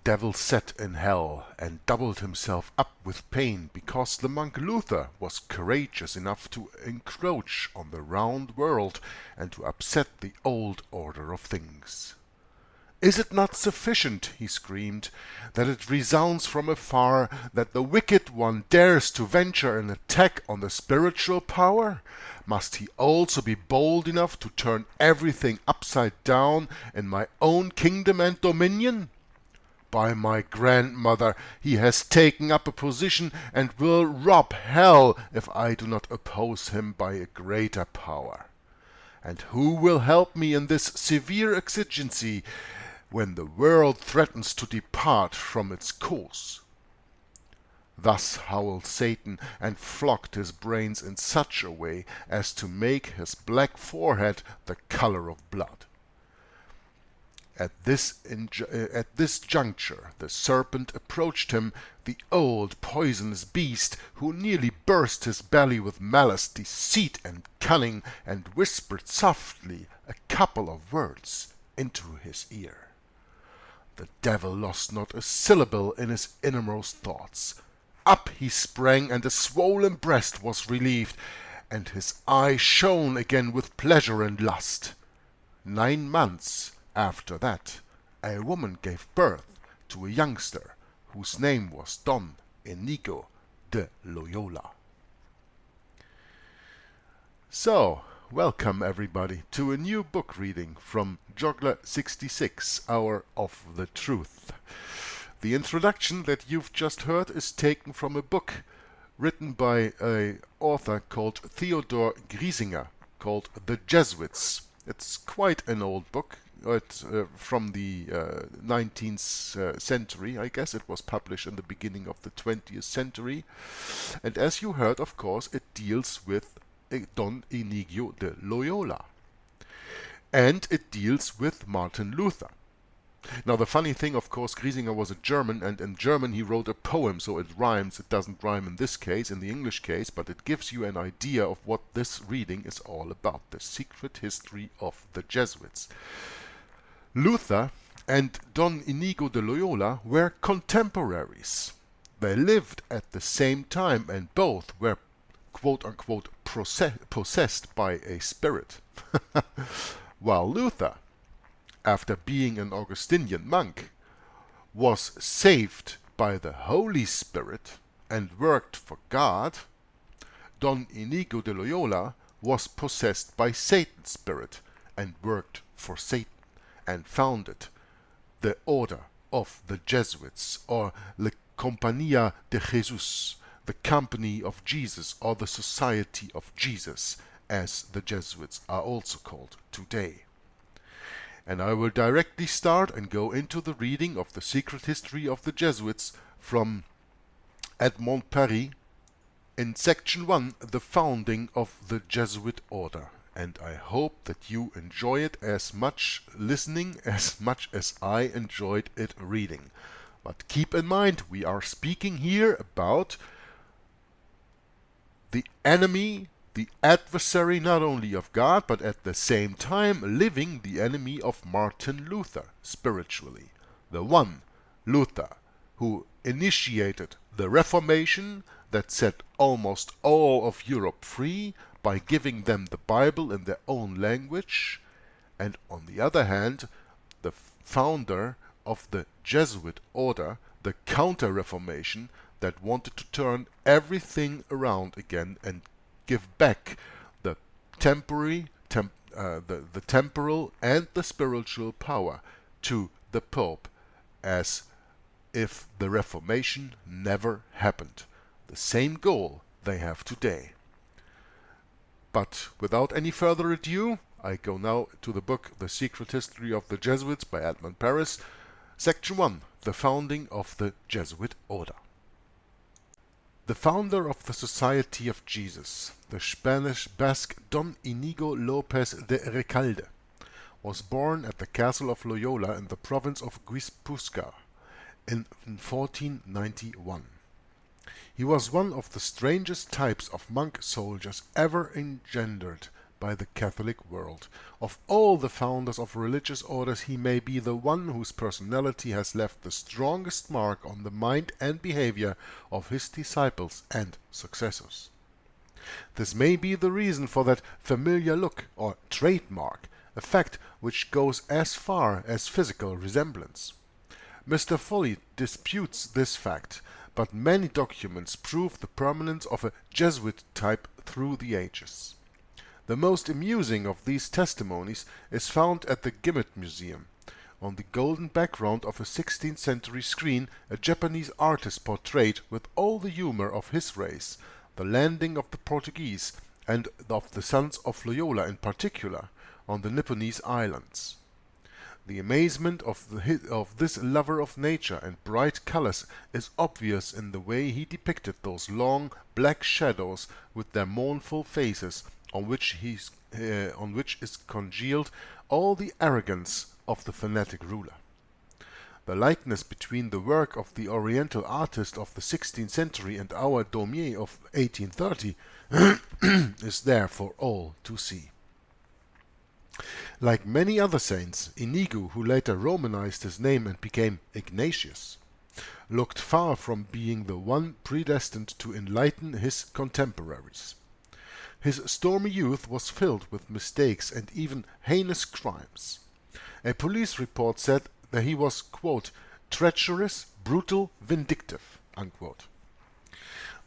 devil sat in hell and doubled himself up with pain because the monk Luther was courageous enough to encroach on the round world and to upset the old order of things. "Is it not sufficient," he screamed, "that it resounds from afar that the wicked one dares to venture an attack on the spiritual power? Must he also be bold enough to turn everything upside down in my own kingdom and dominion? By my grandmother, he has taken up a position and will rob hell if I do not oppose him by a greater power. And who will help me in this severe exigency when the world threatens to depart from its course?" Thus howled Satan, and flogged his brains in such a way as to make his black forehead the color of blood. At this juncture the serpent approached him, the old poisonous beast, who nearly burst his belly with malice, deceit, and cunning, and whispered softly a couple of words into his ear. The devil lost not a syllable in his innermost thoughts. Up he sprang, and the swollen breast was relieved, and his eye shone again with pleasure and lust. 9 months after that, a woman gave birth to a youngster whose name was Don Inigo de Loyola. So, welcome everybody to a new book reading from Joggler 66, Hour of the Truth. The introduction that you've just heard is taken from a book written by an author called Theodor Griesinger called The Jesuits. It's quite an old book. It's from the 19th century, I guess. It was published in the beginning of the 20th century. And as you heard, of course, it deals with Don Inigo de Loyola. And it deals with Martin Luther. Now the funny thing, of course, Griesinger was a German, and in German he wrote a poem, so it rhymes. It doesn't rhyme in this case, in the English case, but it gives you an idea of what this reading is all about, the secret history of the Jesuits. Luther and Don Inigo de Loyola were contemporaries. They lived at the same time, and both were quote-unquote possessed by a spirit. While Luther, after being an Augustinian monk, was saved by the Holy Spirit and worked for God, Don Inigo de Loyola was possessed by Satan's spirit and worked for Satan and founded the Order of the Jesuits, or La Compañía de Jesús, the Company of Jesus, or the Society of Jesus, as the Jesuits are also called today. And I will directly start and go into the reading of the secret history of the Jesuits from Edmond Paris in section 1, the founding of the Jesuit order. And I hope that you enjoy it as much listening as much as I enjoyed it reading. But keep in mind, we are speaking here about the enemy, the adversary not only of God, but at the same time living the enemy of Martin Luther spiritually. The one, Luther, who initiated the Reformation that set almost all of Europe free by giving them the Bible in their own language, and on the other hand, the founder of the Jesuit order, the Counter-Reformation that wanted to turn everything around again and give back the temporal and the spiritual power to the Pope, as if the Reformation never happened. The same goal they have today. But without any further ado, I go now to the book The Secret History of the Jesuits by Edmond Paris, section 1, the founding of the Jesuit order. The founder of the Society of Jesus, the Spanish Basque Don Inigo López de Recalde, was born at the castle of Loyola in the province of Guipúzcoa in 1491. He was one of the strangest types of monk soldiers ever engendered by the Catholic world. Of all the founders of religious orders, he may be the one whose personality has left the strongest mark on the mind and behavior of his disciples and successors. This may be the reason for that familiar look or trademark, a fact which goes as far as physical resemblance. Mr. Foley disputes this fact, but many documents prove the permanence of a Jesuit type through the ages. The most amusing of these testimonies is found at the Gimmet Museum. On the golden background of a 16th century screen, a Japanese artist portrayed with all the humor of his race the landing of the Portuguese and of the sons of Loyola in particular on the Nipponese islands. The amazement of this lover of nature and bright colors is obvious in the way he depicted those long black shadows with their mournful faces on which is congealed all the arrogance of the fanatic ruler. The likeness between the work of the Oriental artist of the 16th century and our Daumier of 1830 is there for all to see. Like many other saints, Inigo, who later Romanized his name and became Ignatius, looked far from being the one predestined to enlighten his contemporaries. His stormy youth was filled with mistakes and even heinous crimes. A police report said that he was, quote, treacherous, brutal, vindictive, unquote.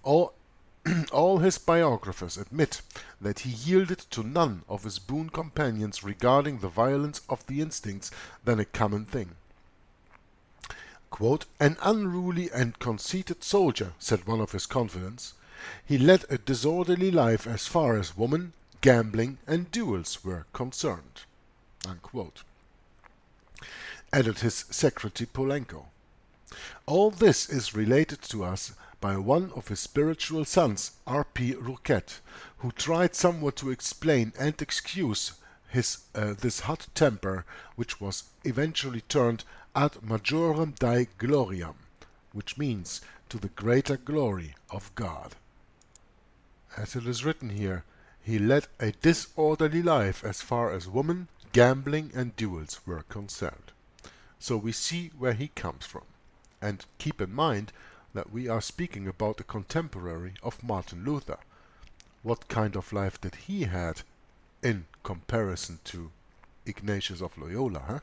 All his biographers admit that he yielded to none of his boon companions regarding the violence of the instincts than a common thing. Quote, an unruly and conceited soldier, said one of his confidants, he led a disorderly life as far as woman, gambling, and duels were concerned, unquote. Added his secretary Polenko. All this is related to us by one of his spiritual sons, R.P. Rouquette, who tried somewhat to explain and excuse this hot temper, which was eventually turned ad majorem Dei gloriam, which means to the greater glory of God. As it is written here, he led a disorderly life as far as woman, gambling, and duels were concerned. So we see where he comes from. And keep in mind that we are speaking about a contemporary of Martin Luther. What kind of life did he had in comparison to Ignatius of Loyola, huh?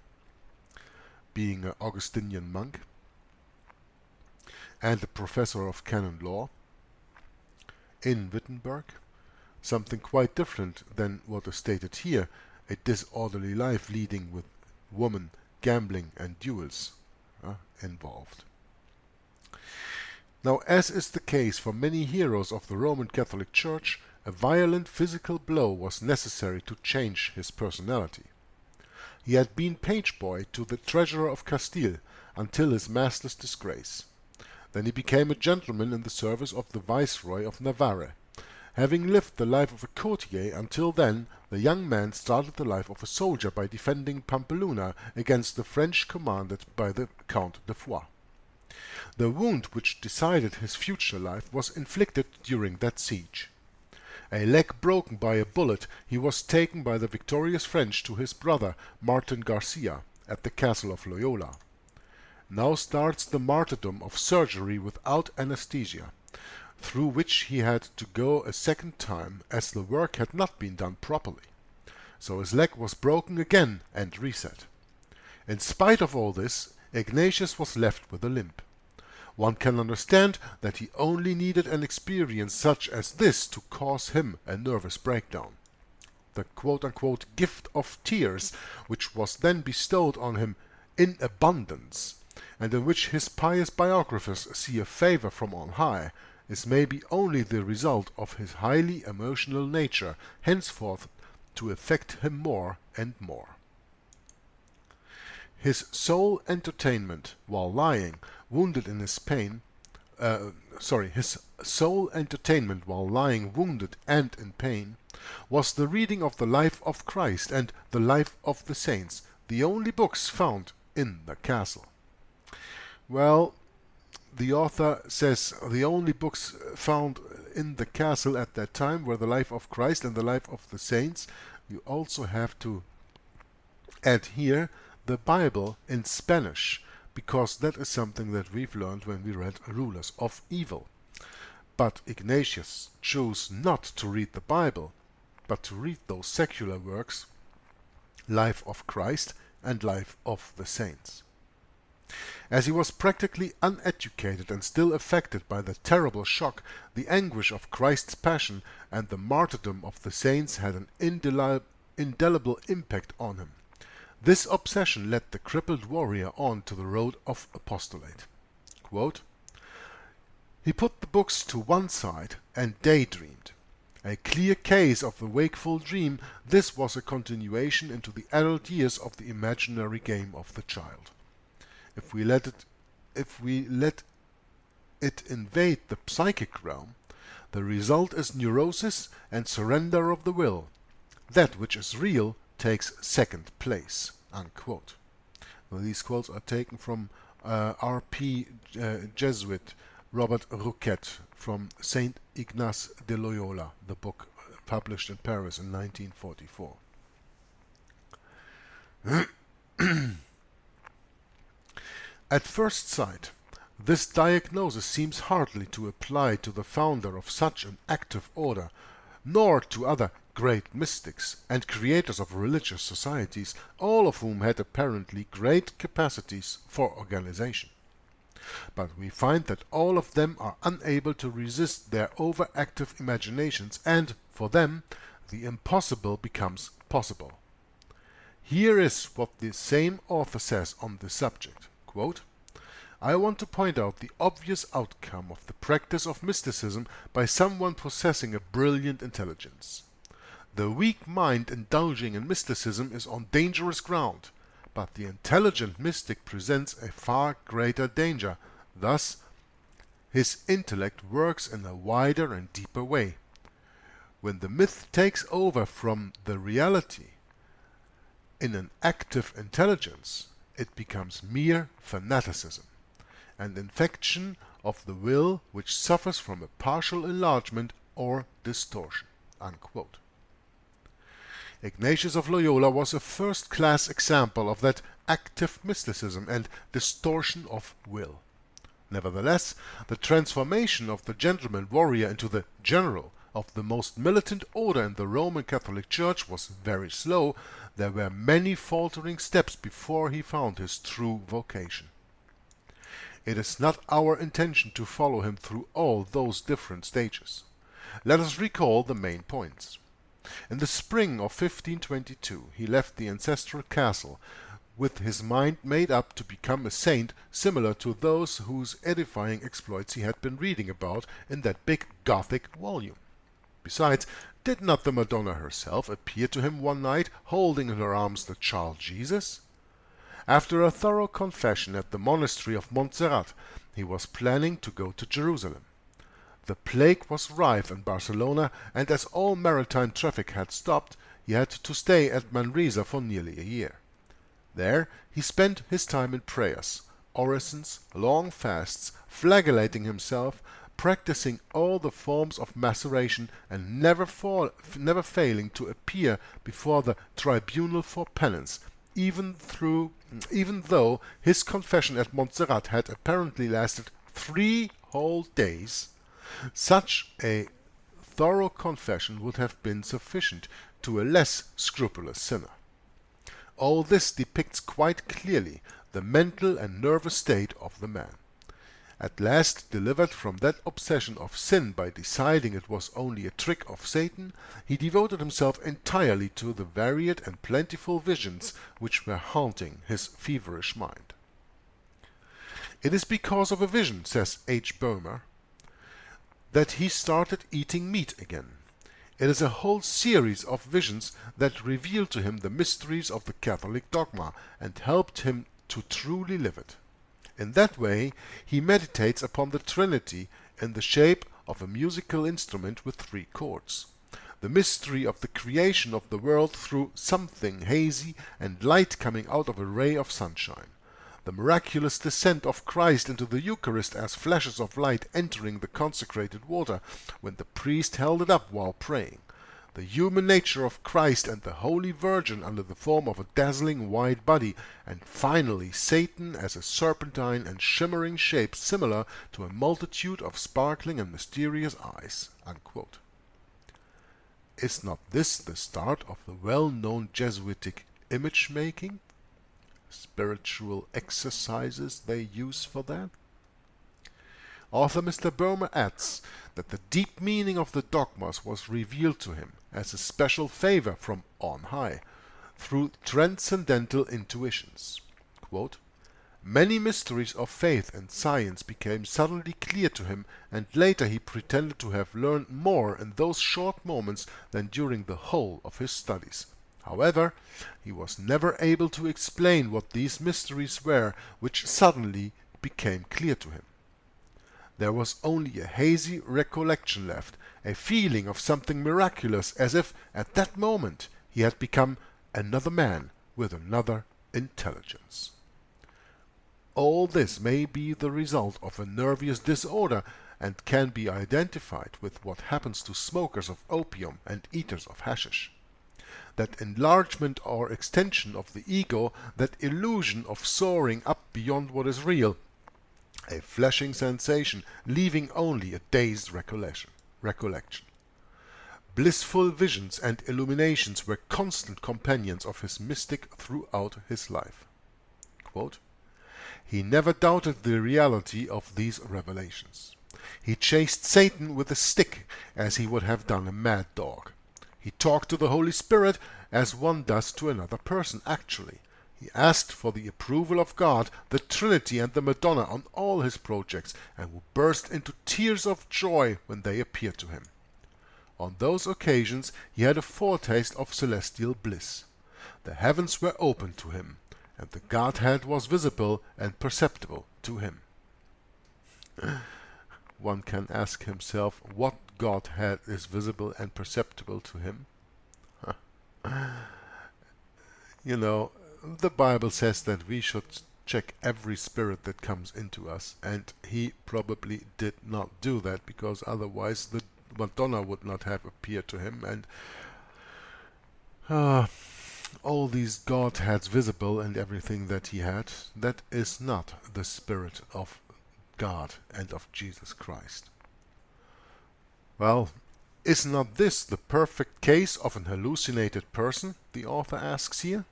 Being an Augustinian monk and a professor of canon law in Wittenberg, something quite different than what is stated here, a disorderly life leading with woman, gambling, and duels involved. Now, as is the case for many heroes of the Roman Catholic Church, a violent physical blow was necessary to change his personality. He had been page boy to the treasurer of Castile until his master's disgrace. Then he became a gentleman in the service of the Viceroy of Navarre. Having lived the life of a courtier until then, the young man started the life of a soldier by defending Pampeluna against the French commanded by the Count de Foix. The wound which decided his future life was inflicted during that siege. A leg broken by a bullet, he was taken by the victorious French to his brother Martin Garcia at the castle of Loyola. Now starts the martyrdom of surgery without anesthesia, through which he had to go a second time, as the work had not been done properly. So his leg was broken again and reset. In spite of all this, Ignatius was left with a limp. One can understand that he only needed an experience such as this to cause him a nervous breakdown. The quote-unquote gift of tears, which was then bestowed on him in abundance, and in which his pious biographers see a favor from on high, is maybe only the result of his highly emotional nature, henceforth to affect him more and more. His sole entertainment while lying, wounded in his pain, his sole entertainment while lying wounded and in pain, was the reading of the life of Christ and the life of the saints, the only books found in the castle. Well, the author says the only books found in the castle at that time were the life of Christ and the life of the saints, you also have to add here the Bible in Spanish, because that is something that we've learned when we read Rulers of Evil. But Ignatius chose not to read the Bible, but to read those secular works, Life of Christ and Life of the Saints. As he was practically uneducated and still affected by the terrible shock, the anguish of Christ's passion and the martyrdom of the saints had an indelible impact on him. This obsession led the crippled warrior on to the road of apostolate. Quote, "He put the books to one side and daydreamed. A clear case of the wakeful dream, this was a continuation into the adult years of the imaginary game of the child. If we let it invade the psychic realm, the result is neurosis and surrender of the will. That which is real takes second place." Unquote. Now, these quotes are taken from R.P. Jesuit Robert Rouquette from Saint Ignace de Loyola, the book published in Paris in 1944. At first sight, this diagnosis seems hardly to apply to the founder of such an active order, nor to other great mystics and creators of religious societies, all of whom had apparently great capacities for organization. But we find that all of them are unable to resist their overactive imaginations, and, for them, the impossible becomes possible. Here is what the same author says on this subject. Quote, "I want to point out the obvious outcome of the practice of mysticism by someone possessing a brilliant intelligence. The weak mind indulging in mysticism is on dangerous ground, but the intelligent mystic presents a far greater danger. Thus, his intellect works in a wider and deeper way. When the myth takes over from the reality in an active intelligence, it becomes mere fanaticism, an infection of the will which suffers from a partial enlargement or distortion." Unquote. Ignatius of Loyola was a first-class example of that active mysticism and distortion of will. Nevertheless, the transformation of the gentleman warrior into the general of the most militant order in the Roman Catholic Church was very slow. There were many faltering steps before he found his true vocation. It is not our intention to follow him through all those different stages. Let us recall the main points. In the spring of 1522 he left the ancestral castle, with his mind made up to become a saint similar to those whose edifying exploits he had been reading about in that big Gothic volume. Besides, did not the Madonna herself appear to him one night, holding in her arms the child Jesus? After a thorough confession at the monastery of Montserrat, he was planning to go to Jerusalem. The plague was rife in Barcelona, and as all maritime traffic had stopped, he had to stay at Manresa for nearly a year. There he spent his time in prayers, orisons, long fasts, flagellating himself, practicing all the forms of maceration, and never failing to appear before the tribunal for penance, even though his confession at Montserrat had apparently lasted 3 whole days. Such a thorough confession would have been sufficient to a less scrupulous sinner. All this depicts quite clearly the mental and nervous state of the man. At last delivered from that obsession of sin by deciding it was only a trick of Satan, he devoted himself entirely to the varied and plentiful visions which were haunting his feverish mind. It is because of a vision, says H. Boehmer, that he started eating meat again. It is a whole series of visions that revealed to him the mysteries of the Catholic dogma and helped him to truly live it. In that way, he meditates upon the Trinity in the shape of a musical instrument with 3 chords. The mystery of the creation of the world through something hazy and light coming out of a ray of sunshine. the miraculous descent of Christ into the Eucharist as flashes of light entering the consecrated water when the priest held it up while praying, the human nature of Christ and the Holy Virgin under the form of a dazzling white body, and finally Satan as a serpentine and shimmering shape similar to a multitude of sparkling and mysterious eyes." Unquote. Is not this the start of the well-known Jesuitic image-making? Spiritual exercises they use for that? Author Mr. Boehmer adds that the deep meaning of the dogmas was revealed to him as a special favor from on high, through transcendental intuitions. Quote, "Many mysteries of faith and science became suddenly clear to him, and later he pretended to have learned more in those short moments than during the whole of his studies. However, he was never able to explain what these mysteries were which suddenly became clear to him. There was only a hazy recollection left, a feeling of something miraculous, as if at that moment he had become another man with another intelligence." All this may be the result of a nervous disorder and can be identified with what happens to smokers of opium and eaters of hashish. That enlargement or extension of the ego, that illusion of soaring up beyond what is real, a flashing sensation leaving only a dazed recollection. Blissful visions and illuminations were constant companions of his mystic throughout his life. Quote, "He never doubted the reality of these revelations. He chased Satan with a stick as he would have done a mad dog. He talked to the Holy Spirit as one does to another person actually. He asked for the approval of God, the Trinity and the Madonna on all his projects, and would burst into tears of joy when they appeared to him. On those occasions he had a foretaste of celestial bliss. The heavens were open to him, and the Godhead was visible and perceptible to him." One can ask himself what Godhead is visible and perceptible to him. You know, the Bible says that we should check every spirit that comes into us, and he probably did not do that, because otherwise the Madonna would not have appeared to him, and all these Godheads visible and everything that he had, that is not the Spirit of God and of Jesus Christ. Well, is not this the perfect case of an hallucinated person, the author asks here?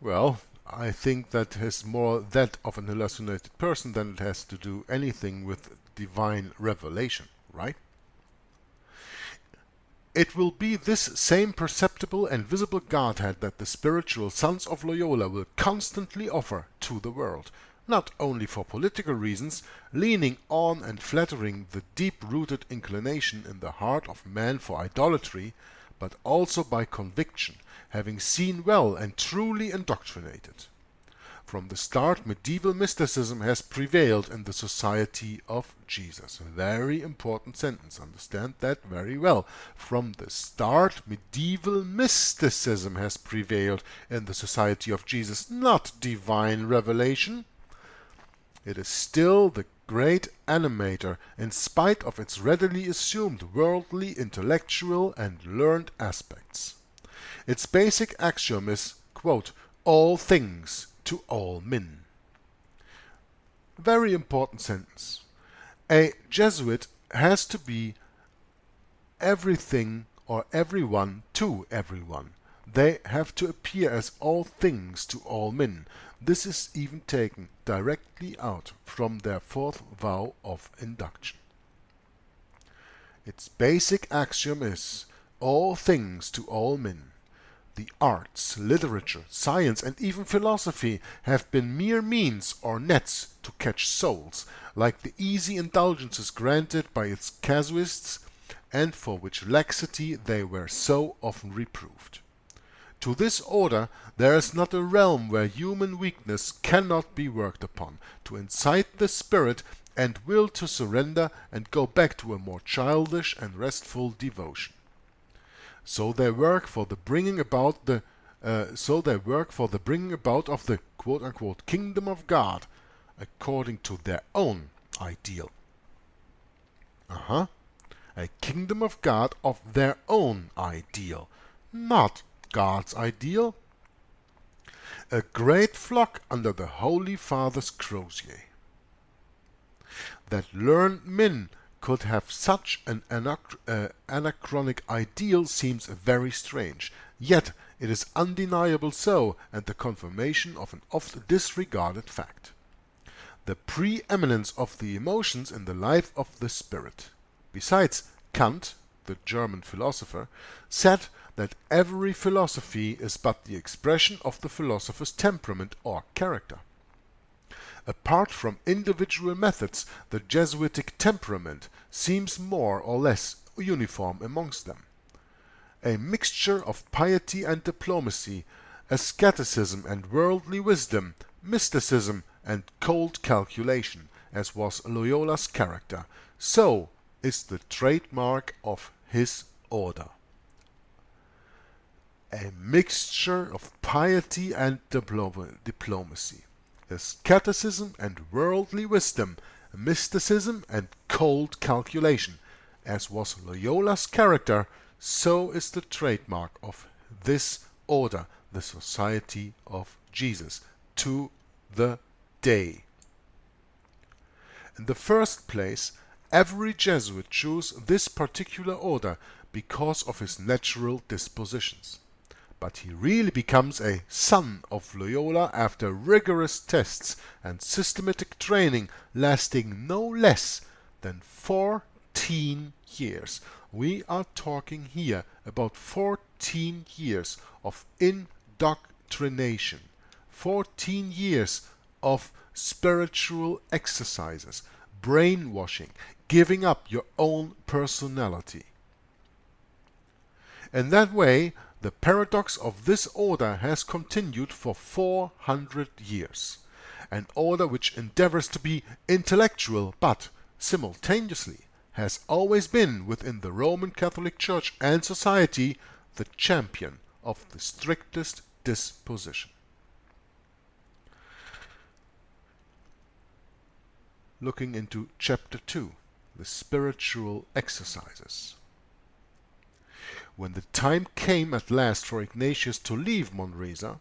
Well, I think that is more that of an hallucinated person than it has to do anything with divine revelation, right? It will be this same perceptible and visible Godhead that the spiritual sons of Loyola will constantly offer to the world, not only for political reasons, leaning on and flattering the deep-rooted inclination in the heart of man for idolatry, but also by conviction, having seen well and truly indoctrinated. From the start, medieval mysticism has prevailed in the Society of Jesus. A very important sentence, understand that very well. From the start, medieval mysticism has prevailed in the Society of Jesus, not divine revelation. It is still the great animator, in spite of its readily assumed worldly, intellectual, and learned aspects. Its basic axiom is, quote, "all things to all men." Very important sentence. A Jesuit has to be everything or everyone to everyone. They have to appear as all things to all men. This is even taken directly out from their fourth vow of induction. Its basic axiom is all things to all men. The arts, literature, science, and even philosophy have been mere means or nets to catch souls, like the easy indulgences granted by its casuists, and for which laxity they were so often reproved. To this order there is not a realm where human weakness cannot be worked upon, to incite the spirit and will to surrender and go back to a more childish and restful devotion. So they work for the bringing about of the quote-unquote kingdom of God according to their own ideal. A kingdom of God of their own ideal, not God's ideal. A great flock under the Holy Father's crosier. That learned men could have such an anachronic ideal seems very strange, yet it is undeniable so, and the confirmation of an oft disregarded fact. The preeminence of the emotions in the life of the spirit. Besides, Kant, the German philosopher, said that every philosophy is but the expression of the philosopher's temperament or character. Apart from individual methods, the Jesuitic temperament seems more or less uniform amongst them. A mixture of piety and diplomacy, asceticism and worldly wisdom, mysticism and cold calculation, as was Loyola's character, so is the trademark of his order. A mixture of piety and diplomacy, asceticism and worldly wisdom, mysticism and cold calculation, as was Loyola's character, so is the trademark of this order, the Society of Jesus, to the day. In the first place, every Jesuit chose this particular order because of his natural dispositions. But he really becomes a son of Loyola after rigorous tests and systematic training lasting no less than 14 years. We are talking here about 14 years of indoctrination, 14 years of spiritual exercises, brainwashing, giving up your own personality. In that way, the paradox of this order has continued for 400 years, an order which endeavors to be intellectual but, simultaneously, has always been within the Roman Catholic Church and society the champion of the strictest disposition. Looking into Chapter 2, the spiritual exercises. When the time came at last for Ignatius to leave Manresa,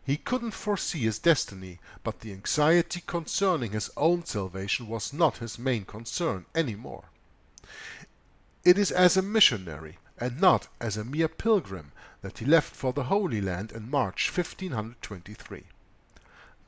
he couldn't foresee his destiny, but the anxiety concerning his own salvation was not his main concern any more. It is as a missionary, and not as a mere pilgrim, that he left for the Holy Land in March 1523.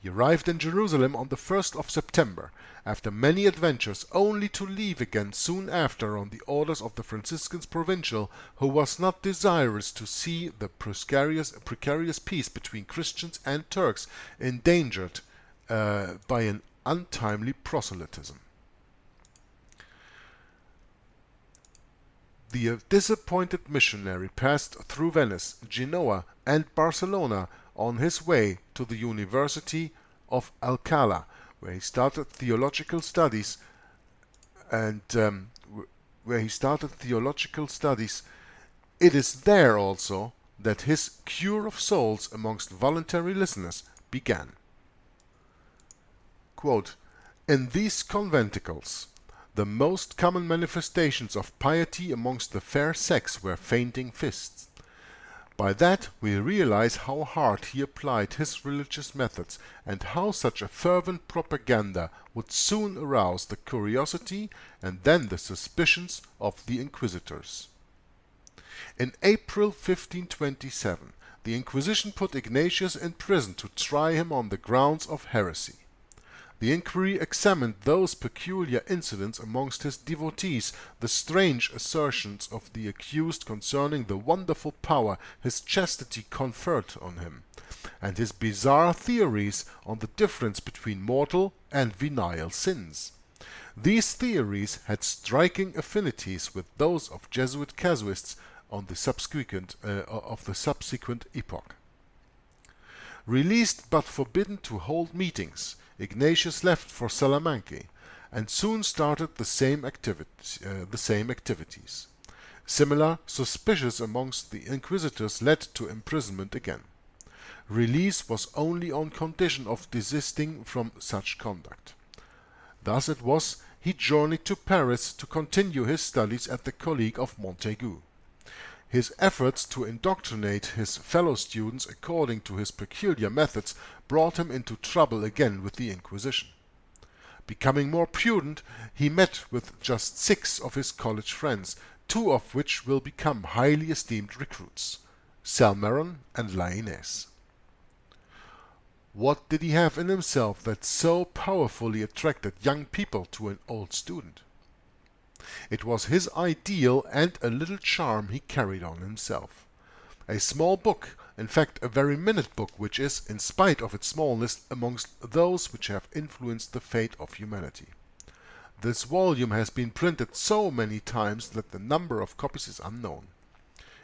He arrived in Jerusalem on the 1st of September, after many adventures, only to leave again soon after on the orders of the Franciscan's provincial, who was not desirous to see the precarious peace between Christians and Turks endangered by an untimely proselytism. The disappointed missionary passed through Venice, Genoa, and Barcelona on his way to the University of Alcalá, where he started theological studies, It is there also that his cure of souls amongst voluntary listeners began. Quote, "In these conventicles, the most common manifestations of piety amongst the fair sex were fainting fists. By that we realize how hard he applied his religious methods, and how such a fervent propaganda would soon arouse the curiosity and then the suspicions of the inquisitors." In April 1527, the Inquisition put Ignatius in prison to try him on the grounds of heresy. The inquiry examined those peculiar incidents amongst his devotees, the strange assertions of the accused concerning the wonderful power his chastity conferred on him, and his bizarre theories on the difference between mortal and venial sins. These theories had striking affinities with those of Jesuit casuists of the subsequent epoch. Released but forbidden to hold meetings, Ignatius left for Salamanca, and soon started the same activities. Similar suspicions amongst the inquisitors led to imprisonment again. release was only on condition of desisting from such conduct. Thus it was he journeyed to Paris to continue his studies at the College of Montaigu. His efforts to indoctrinate his fellow students according to his peculiar methods brought him into trouble again with the Inquisition. Becoming more prudent, he met with just 6 of his college friends, 2 of which will become highly esteemed recruits, Salmeron and Lainez. What did he have in himself that so powerfully attracted young people to an old student? It was his ideal and a little charm he carried on himself. A small book, in fact a very minute book, which is, in spite of its smallness, amongst those which have influenced the fate of humanity. This volume has been printed so many times that the number of copies is unknown.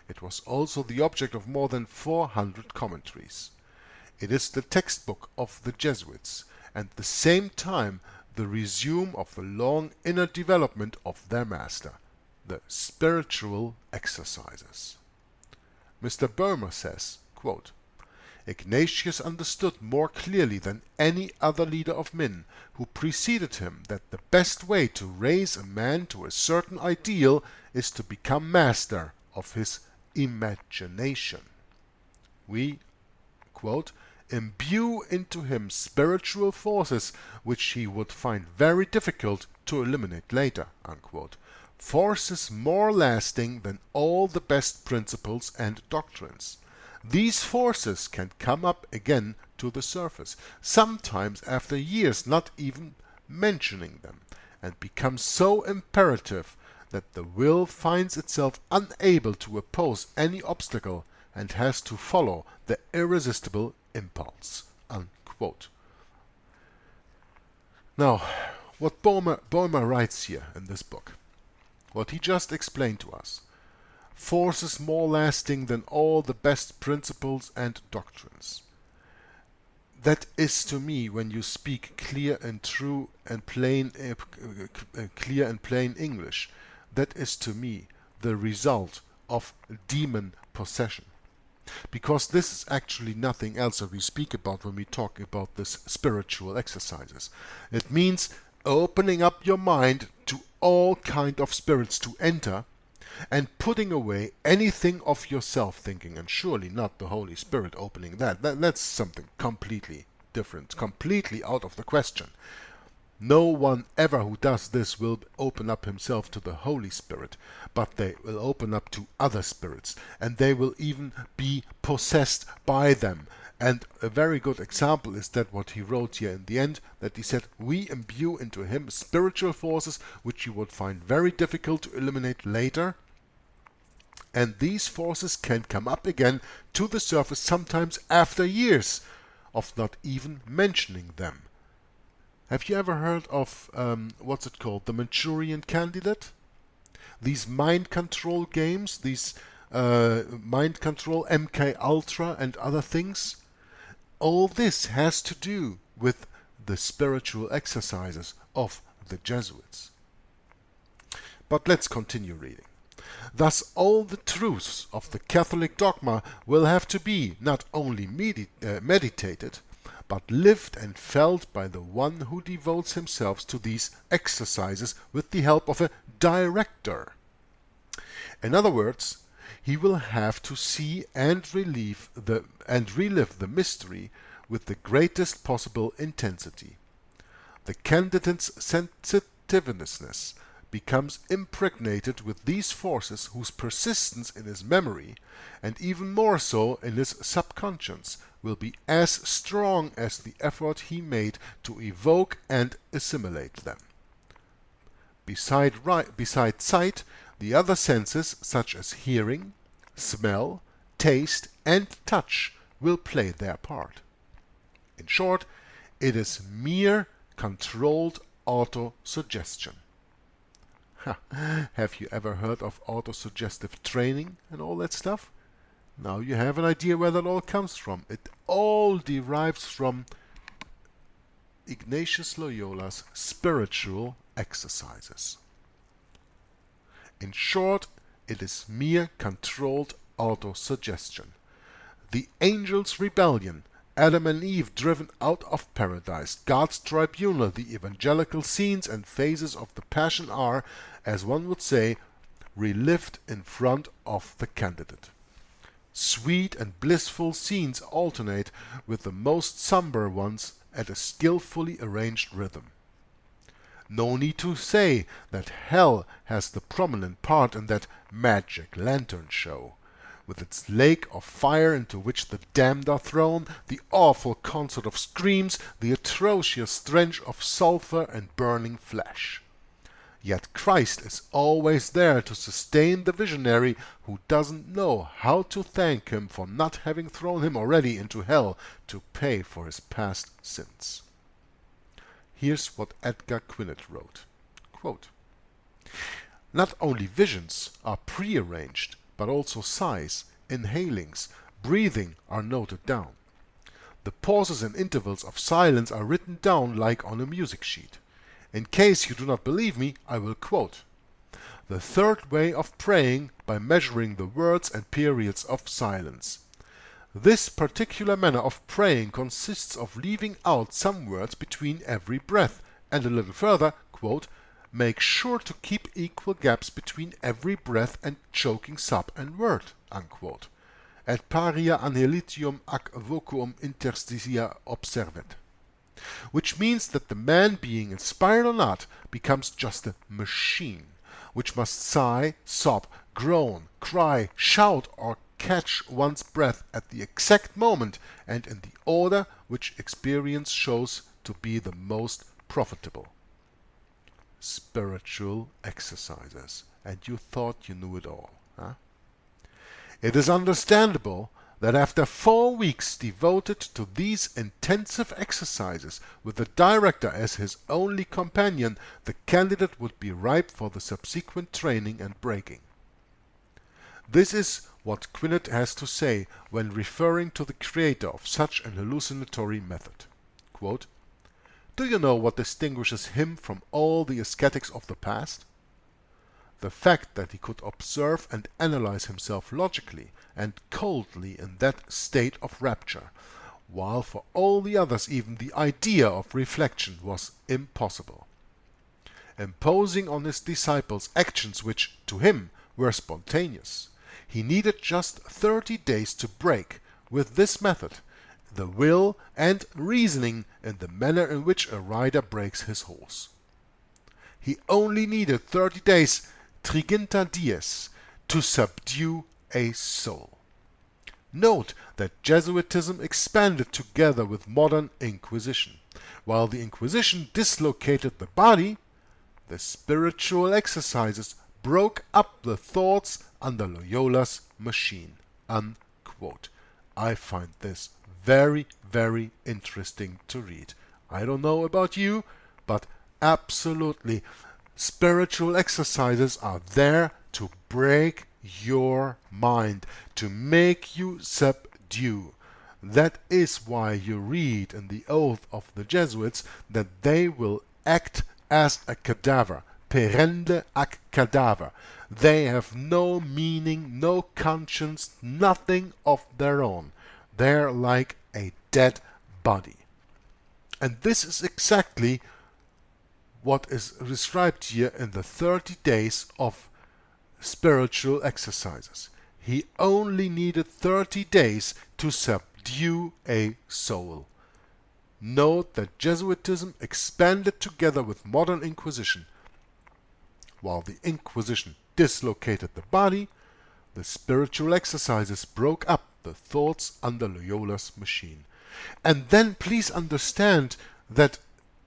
It was also the object of more than 400 commentaries. It is the textbook of the Jesuits, and at the same time the resume of the long inner development of their master, the spiritual exercises. Mr. Boehmer says, quote, Ignatius understood more clearly than any other leader of men who preceded him that the best way to raise a man to a certain ideal is to become master of his imagination. We, quote, imbue into him spiritual forces which he would find very difficult to eliminate later, unquote. Forces more lasting than all the best principles and doctrines. These forces can come up again to the surface, sometimes after years not even mentioning them, and become so imperative that the will finds itself unable to oppose any obstacle and has to follow the irresistible impulse, unquote. Now, what Boehmer writes here in this book, what he just explained to us, forces more lasting than all the best principles and doctrines. That is to me, when you speak clear and true and plain, clear and plain English, that is to me the result of demon possession. Because this is actually nothing else that we speak about when we talk about this spiritual exercises. It means opening up your mind to all kind of spirits to enter and putting away anything of yourself thinking, and surely not the Holy Spirit opening that's something completely different, completely out of the question. No one ever who does this will open up himself to the Holy Spirit, but they will open up to other spirits, and they will even be possessed by them. And a very good example is that what he wrote here in the end, that he said, we imbue into him spiritual forces which you would find very difficult to eliminate later, and these forces can come up again to the surface sometimes after years of not even mentioning them. Have you ever heard of, what's it called, the Manchurian Candidate? These mind control games, these mind control, MK Ultra and other things? All this has to do with the spiritual exercises of the Jesuits. But let's continue reading. Thus all the truths of the Catholic dogma will have to be not only meditated, but lived and felt by the one who devotes himself to these exercises with the help of a director. In other words, he will have to see and relive the mystery with the greatest possible intensity. The candidate's sensitiveness becomes impregnated with these forces whose persistence in his memory, and even more so in his subconscious, will be as strong as the effort he made to evoke and assimilate them. Beside sight, the other senses, such as hearing, smell, taste, and touch, will play their part. In short, it is mere controlled autosuggestion. Have you ever heard of autosuggestive training and all that stuff? Now you have an idea where that all comes from. It all derives from Ignatius Loyola's spiritual exercises. In short, it is mere controlled autosuggestion. the angels' rebellion, Adam and Eve driven out of paradise, God's tribunal, the evangelical scenes and phases of the Passion are, as one would say, relived in front of the candidate. Sweet and blissful scenes alternate with the most somber ones at a skillfully arranged rhythm. No need to say that hell has the prominent part in that magic lantern show, with its lake of fire into which the damned are thrown, the awful concert of screams, the atrocious stench of sulphur and burning flesh. Yet Christ is always there to sustain the visionary who doesn't know how to thank him for not having thrown him already into hell to pay for his past sins. Here's what Edgar Quinet wrote. Quote, "Not only visions are prearranged, but also sighs, inhalings, breathing are noted down. The pauses and intervals of silence are written down like on a music sheet. In case you do not believe me, I will quote. The third way of praying by measuring the words and periods of silence. This particular manner of praying consists of leaving out some words between every breath, and a little further, quote, make sure to keep equal gaps between every breath and choking sob and word, unquote. Et paria anhelitium ac vocuum interstitia observet. Which means that the man, being inspired or not, becomes just a machine, which must sigh, sob, groan, cry, shout, or catch one's breath at the exact moment and in the order which experience shows to be the most profitable. Spiritual exercises. And you thought you knew it all, huh? It is understandable that after 4 weeks devoted to these intensive exercises with the director as his only companion, the candidate would be ripe for the subsequent training and breaking. This is what Quinet has to say when referring to the creator of such an hallucinatory method. Quote, "Do you know what distinguishes him from all the ascetics of the past? The fact that he could observe and analyze himself logically and coldly in that state of rapture, while for all the others even the idea of reflection was impossible. Imposing on his disciples actions which, to him, were spontaneous, he needed just 30 days to break, with this method, the will and reasoning in the manner in which a rider breaks his horse. He only needed 30 days, triginta dies, to subdue a soul." Note that Jesuitism expanded together with modern Inquisition. While the Inquisition dislocated the body, the spiritual exercises broke up the thoughts under Loyola's machine. Unquote. I find this very, very interesting to read. I don't know about you, but absolutely, spiritual exercises are there to break your mind, to make you subdue. That is why you read in the oath of the Jesuits that they will act as a cadaver, perende ac cadaver. They have no meaning, no conscience, nothing of their own. They're like a dead body. And this is exactly what is described here in the 30 days of spiritual exercises. He only needed 30 days to subdue a soul. Note that Jesuitism expanded together with modern Inquisition. While the Inquisition dislocated the body, the spiritual exercises broke up the thoughts under Loyola's machine. And then please understand that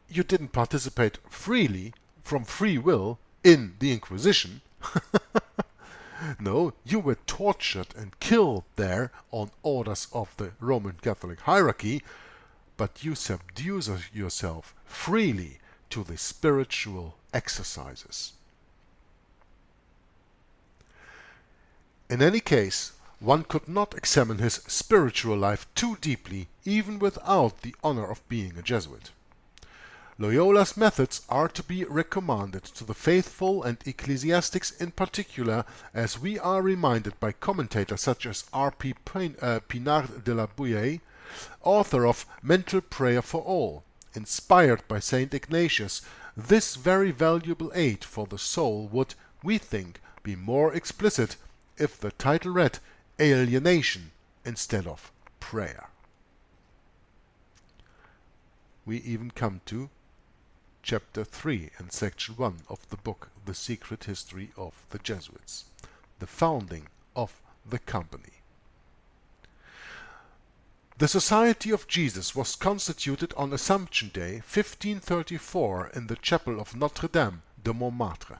you didn't participate freely, from free will, in the Inquisition. No, you were tortured and killed there on orders of the Roman Catholic hierarchy, but you subdue yourself freely to the spiritual exercises. In any case, one could not examine his spiritual life too deeply, even without the honor of being a Jesuit. Loyola's methods are to be recommended to the faithful and ecclesiastics in particular, as we are reminded by commentators such as R.P. Pinard de la Bouille, author of Mental Prayer for All, inspired by St. Ignatius. This very valuable aid for the soul would, we think, be more explicit if the title read Alienation instead of Prayer. We even come to Chapter 3 and Section 1 of the book The Secret History of the Jesuits, the founding of the company. The Society of Jesus was constituted on Assumption Day 1534 in the chapel of Notre Dame de Montmartre.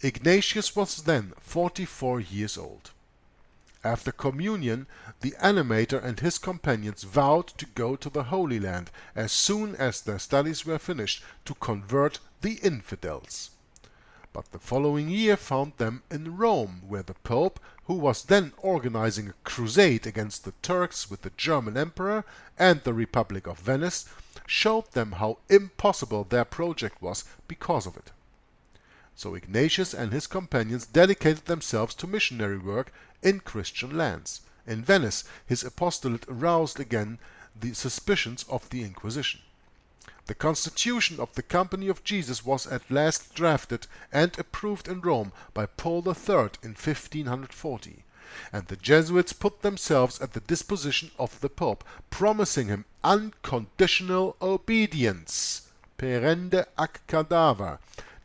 Ignatius was then 44 years old. After communion, the animator and his companions vowed to go to the Holy Land as soon as their studies were finished to convert the infidels. But the following year found them in Rome, where the Pope, who was then organizing a crusade against the Turks with the German Emperor and the Republic of Venice, showed them how impossible their project was because of it. So Ignatius and his companions dedicated themselves to missionary work in Christian lands. In Venice, his apostolate aroused again the suspicions of the Inquisition. The constitution of the Company of Jesus was at last drafted and approved in Rome by Paul III in 1540, and the Jesuits put themselves at the disposition of the Pope, promising him unconditional obedience, perende ac cadaver.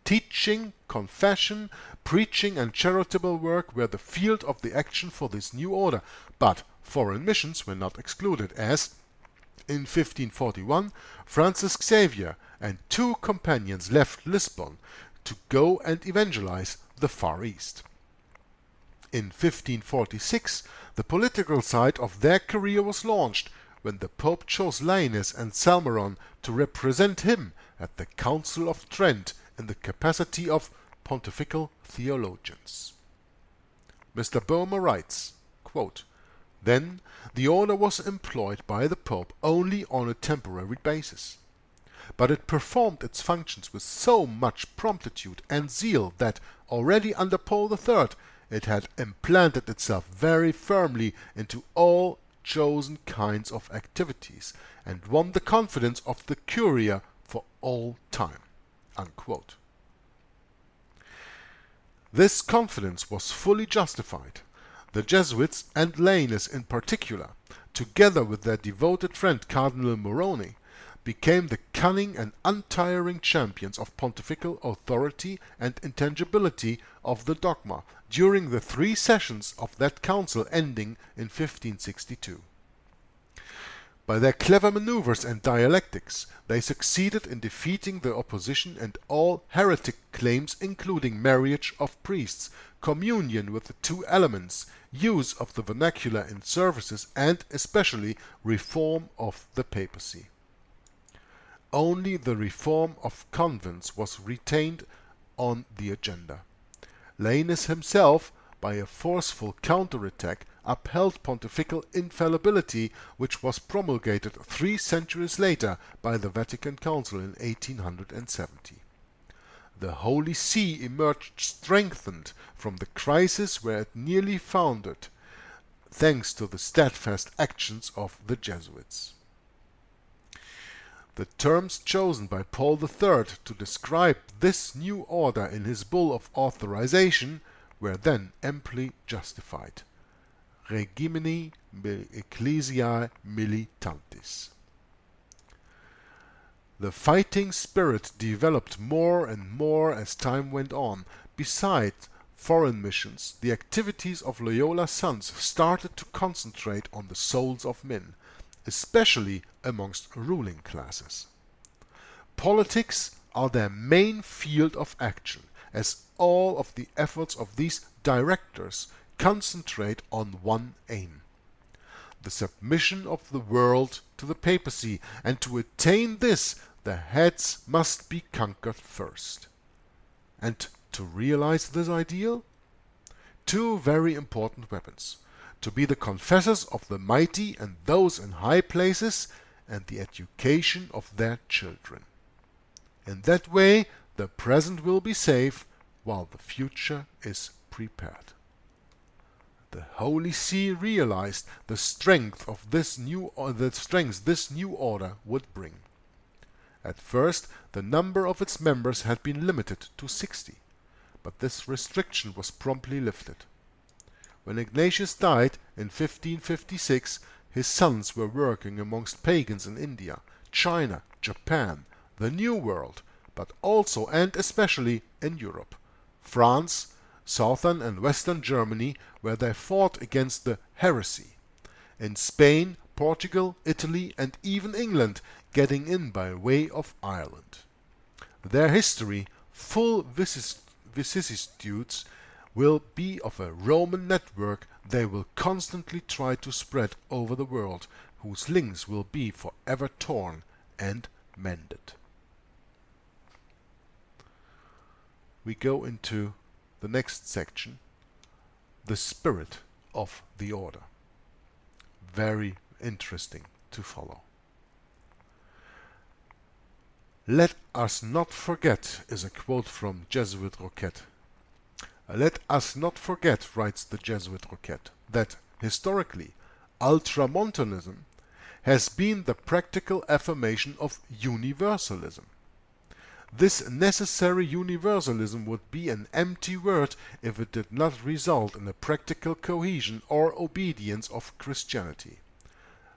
Teaching, confession, preaching and charitable work were the field of the action for this new order, but foreign missions were not excluded, as in 1541 Francis Xavier and 2 companions left Lisbon to go and evangelize the Far East. In 1546 the political side of their career was launched, when the Pope chose Lainez and Salmeron to represent him at the Council of Trent in the capacity of pontifical theologians. Mr. Boehmer writes, quote, "Then the order was employed by the Pope only on a temporary basis. But it performed its functions with so much promptitude and zeal that already under Paul III it had implanted itself very firmly into all chosen kinds of activities, and won the confidence of the Curia for all time." Unquote. This confidence was fully justified. The Jesuits, and Lainez in particular, together with their devoted friend Cardinal Moroni, became the cunning and untiring champions of pontifical authority and intangibility of the dogma during the 3 sessions of that council ending in 1562. By their clever maneuvers and dialectics, they succeeded in defeating the opposition and all heretic claims, including marriage of priests, communion with the 2 elements, use of the vernacular in services, and especially reform of the papacy. Only the reform of convents was retained on the agenda. Lainez himself, by a forceful counterattack, upheld pontifical infallibility, which was promulgated 3 centuries later by the Vatican Council in 1870. The Holy See emerged strengthened from the crisis where it nearly foundered, thanks to the steadfast actions of the Jesuits. The terms chosen by Paul III to describe this new order in his bull of authorization were then amply justified. Regimini Ecclesiae Militantis. The fighting spirit developed more and more as time went on. Besides foreign missions, the activities of Loyola's sons started to concentrate on the souls of men, especially amongst ruling classes. Politics are their main field of action, as all of the efforts of these directors concentrate on one aim: the submission of the world to the papacy, and to attain this the heads must be conquered first. And to realize this ideal, 2 very important weapons: to be the confessors of the mighty and those in high places, and the education of their children. In that way, the present will be safe while the future is prepared. The Holy See realized the strength this new order would bring. At first, the number of its members had been limited to 60, but this restriction was promptly lifted. When Ignatius died in 1556, his sons were working amongst pagans in India, China, Japan, the New World, but also and especially in Europe, France, southern and western Germany, where they fought against the heresy. In Spain, Portugal, Italy, and even England, getting in by way of Ireland. Their history, full vicissitudes, will be of a Roman network they will constantly try to spread over the world, whose links will be forever torn and mended. We go into the next section, the spirit of the order. Very interesting to follow. Let us not forget is a quote from Jesuit Roquette. Let us not forget, writes the Jesuit Roquette, that historically ultramontanism has been the practical affirmation of universalism. This necessary universalism would be an empty word if it did not result in a practical cohesion or obedience of Christianity.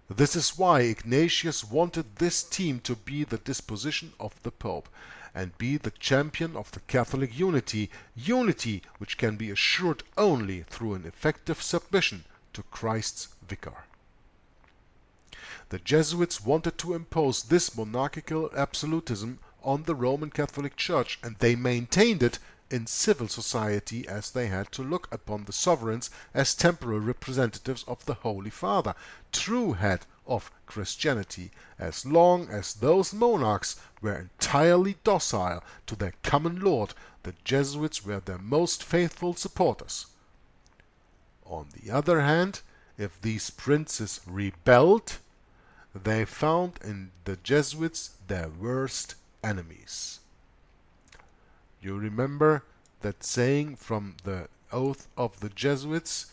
This is why Ignatius wanted this theme to be the disposition of the Pope and be the champion of the Catholic unity, unity which can be assured only through an effective submission to Christ's vicar. The Jesuits wanted to impose this monarchical absolutism on the Roman Catholic Church, and they maintained it in civil society as they had to look upon the sovereigns as temporal representatives of the Holy Father, true head of Christianity, as long as those monarchs were entirely docile to their common lord. The Jesuits were their most faithful supporters. On the other hand, if these princes rebelled, they found in the Jesuits their worst enemies. You remember that saying from the Oath of the Jesuits,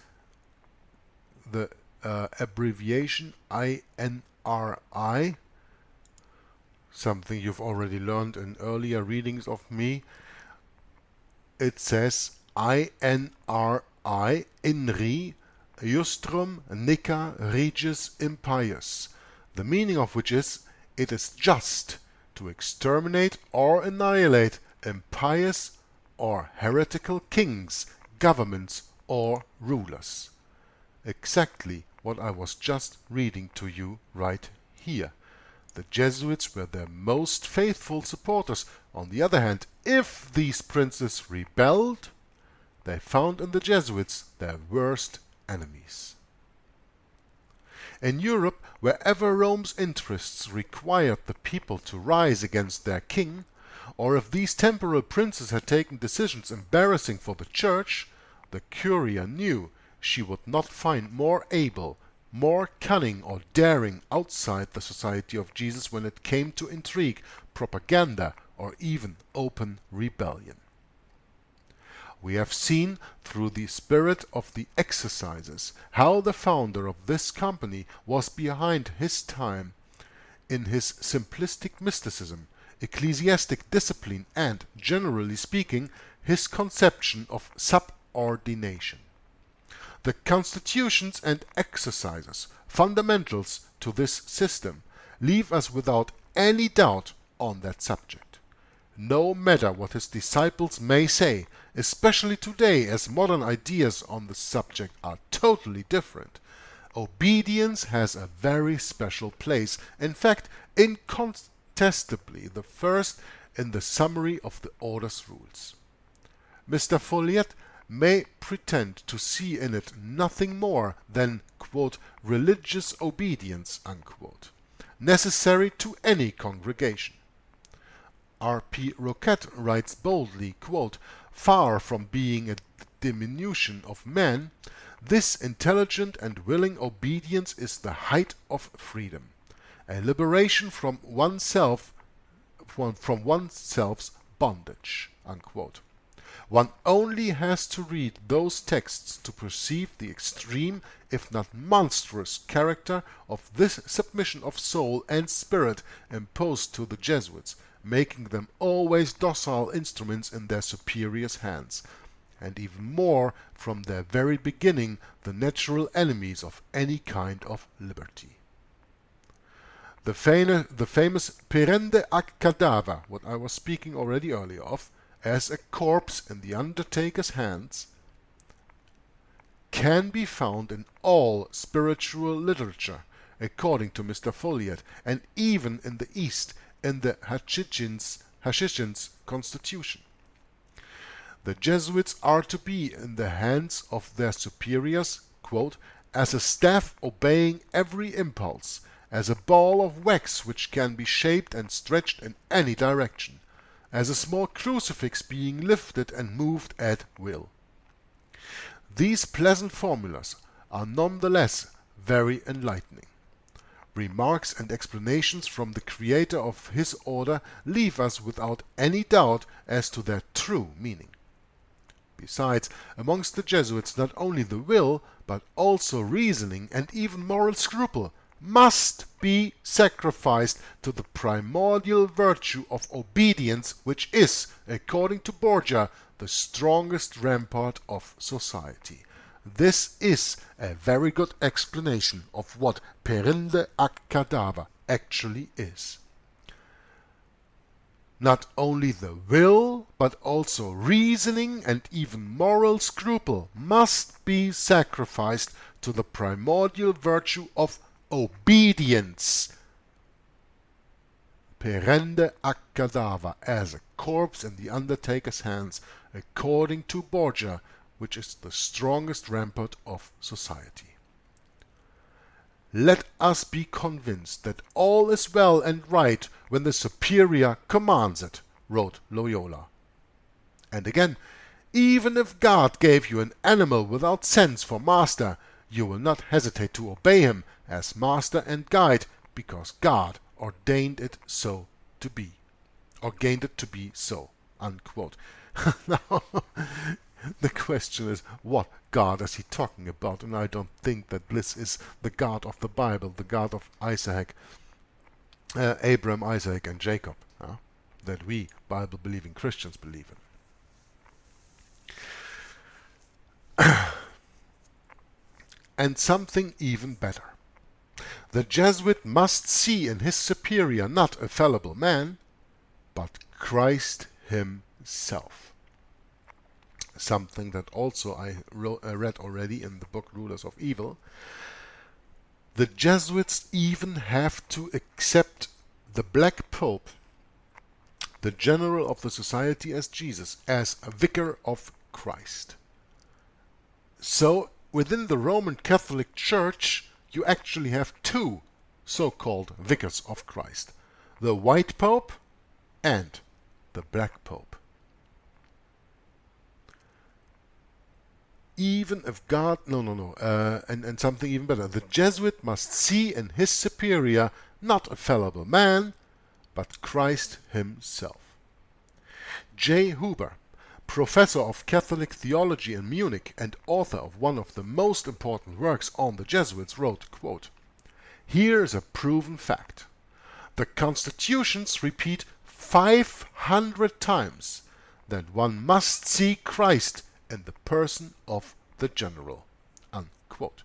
the abbreviation INRI, something you've already learned in earlier readings of me. It says INRI, INRI, Justrum Nica Regis Impius, the meaning of which is, it is just to exterminate or annihilate impious or heretical kings, governments, or rulers. Exactly what I was just reading to you right here. The Jesuits were their most faithful supporters. On the other hand, if these princes rebelled, they found in the Jesuits their worst enemies. In Europe, wherever Rome's interests required the people to rise against their king, or if these temporal princes had taken decisions embarrassing for the Church, the Curia knew she would not find more able, more cunning or daring outside the Society of Jesus when it came to intrigue, propaganda, or even open rebellion. We have seen through the spirit of the exercises how the founder of this company was behind his time in his simplistic mysticism, ecclesiastic discipline, and, generally speaking, his conception of subordination. The constitutions and exercises, fundamentals to this system, leave us without any doubt on that subject. No matter what his disciples may say, especially today as modern ideas on the subject are totally different, obedience has a very special place, in fact, incontestably the first in the summary of the order's rules. Mr. Folliet may pretend to see in it nothing more than, quote, religious obedience, unquote, necessary to any congregation. R.P. Roquette writes boldly, quote, far from being a diminution of man, this intelligent and willing obedience is the height of freedom, a liberation from oneself from oneself's bondage, unquote. One only has to read those texts to perceive the extreme, if not monstrous, character of this submission of soul and spirit imposed to the Jesuits, making them always docile instruments in their superiors' hands, and even more from their very beginning the natural enemies of any kind of liberty. The famous perende ac cadaver, what I was speaking already earlier of, as a corpse in the undertaker's hands, can be found in all spiritual literature, according to Mr. Folliot, and even in the East in the Hachichin's constitution. The Jesuits are to be in the hands of their superiors, quote, as a staff obeying every impulse, as a ball of wax which can be shaped and stretched in any direction, as a small crucifix being lifted and moved at will. These pleasant formulas are nonetheless very enlightening. Remarks and explanations from the creator of his order leave us without any doubt as to their true meaning. Besides, amongst the Jesuits not only the will, but also reasoning and even moral scruple must be sacrificed to the primordial virtue of obedience, which is, according to Borgia, the strongest rampart of society. This is a very good explanation of what perinde ac cadaver actually is. Not only the will, but also reasoning and even moral scruple must be sacrificed to the primordial virtue of obedience. Perende ac cadaver, as a corpse in the undertaker's hands, according to Borgia, which is the strongest rampart of society. Let us be convinced that all is well and right when the superior commands it, wrote Loyola. And again, even if God gave you an animal without sense for master, you will not hesitate to obey him as master and guide, because God ordained it so to be, ordained it to be so, unquote. Now, the question is, what God is he talking about? And I don't think that this is the God of the Bible, the God of Isaac, Abraham, Isaac, and Jacob, that we Bible-believing Christians believe in. And something even better. The Jesuit must see in his superior not a fallible man, but Christ himself. Something that also I read already in the book Rulers of Evil. The Jesuits even have to accept the Black Pope, the general of the society as Jesus, as a vicar of Christ. So within the Roman Catholic Church you actually have two so-called vicars of Christ, the White Pope and the Black Pope. Even if God, and something even better, the Jesuit must see in his superior not a fallible man, but Christ himself. J. Huber, professor of Catholic theology in Munich and author of one of the most important works on the Jesuits, wrote, quote, "Here is a proven fact. The constitutions repeat 500 times that one must see Christ in the person of the general," unquote.